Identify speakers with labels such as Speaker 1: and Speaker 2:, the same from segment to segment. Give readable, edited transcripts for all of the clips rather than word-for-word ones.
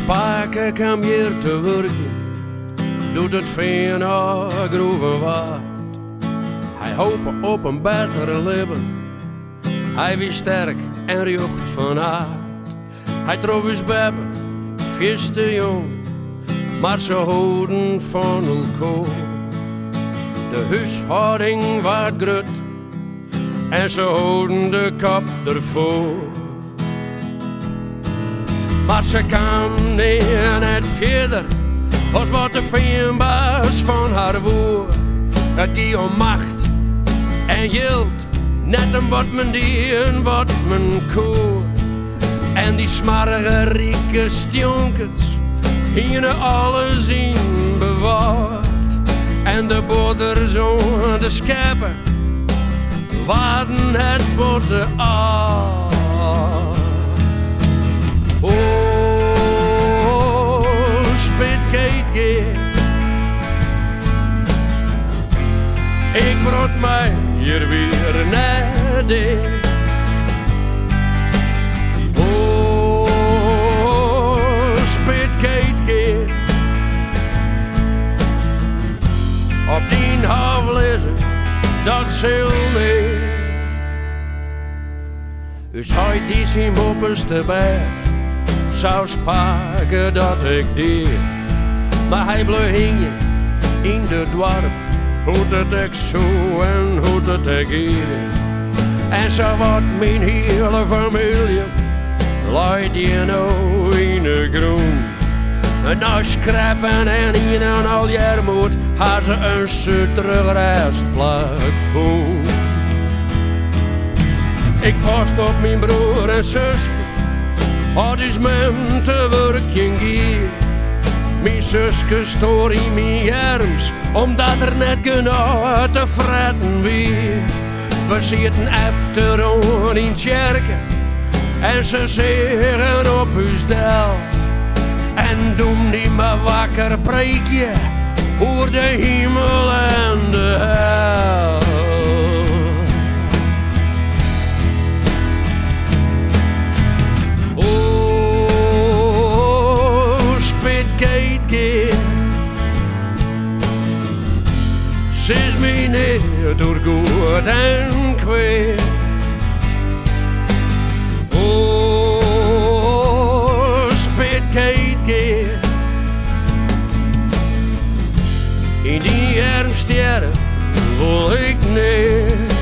Speaker 1: Spaken kwam hier te werken, doet het veen naar groeven waard. Hij hoopte op een betere leven, hij was sterk en rjocht van aard. Hij trof eens bebben, vies te jong, maar ze houden van elkaar. De huishouding was grut en ze houden de kop ervoor. Maar ze kwam net verder als wat de veenbaas van haar woord. Het ging om macht en geld, net om wat men die en wat men koor. En die smarrige rieke stjonkers hingen alles in bewaard. En de boterzoon, de schepen, waren het botte af. Oh, spitkeitje, ik word mij hier weer net in. Oh, spitkeitje, op die havlezen, dat zil niet. Dus hij die zijn moppers te best zou spaken dat ik deed. Maar hij bleef hingen in de dorp, hoe het ik zo en hoe het ik hier. En zo wordt mijn hele familie, luid die nou in de groen. En als schrappen en in een aljermoed, had ze een zutere restplek voel. Ik past op mijn broer en zus, had is men te werken gier. Mijn zuske stoor in mijn arms, omdat er net genoeg te fretten weer. We zitten efteron in kerken en ze zeggen op uw del. En doen die me wakker preekje over de hemel en de hel. Ze is mij niet door goed en kwaad. Oh, spitkeitje, in die armsterren wil ik niet.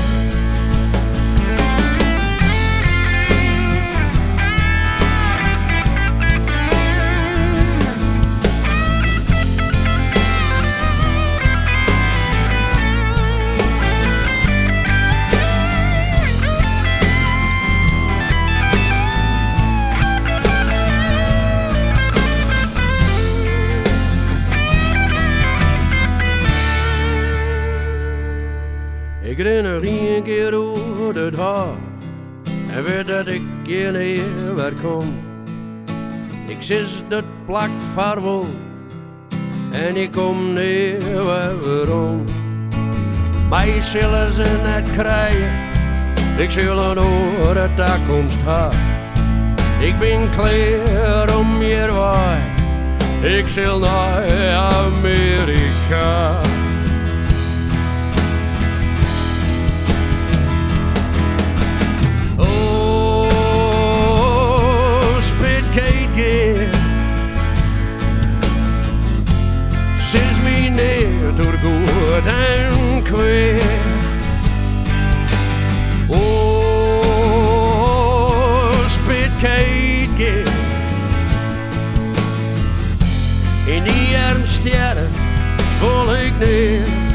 Speaker 1: Ik ren er een keer over het hof en weet dat ik hier niet weer kom. Ik zis dat plakt vaarwel en ik kom niet weer om. Mij zullen ze net krijgen, ik zal een oor de toekomst hebben. Ik ben klaar om hier waar, ik zal naar Amerika. Sinds mij niet door goed en kwaad. Oh, spitkeitje, in die armsterren wil ik niet.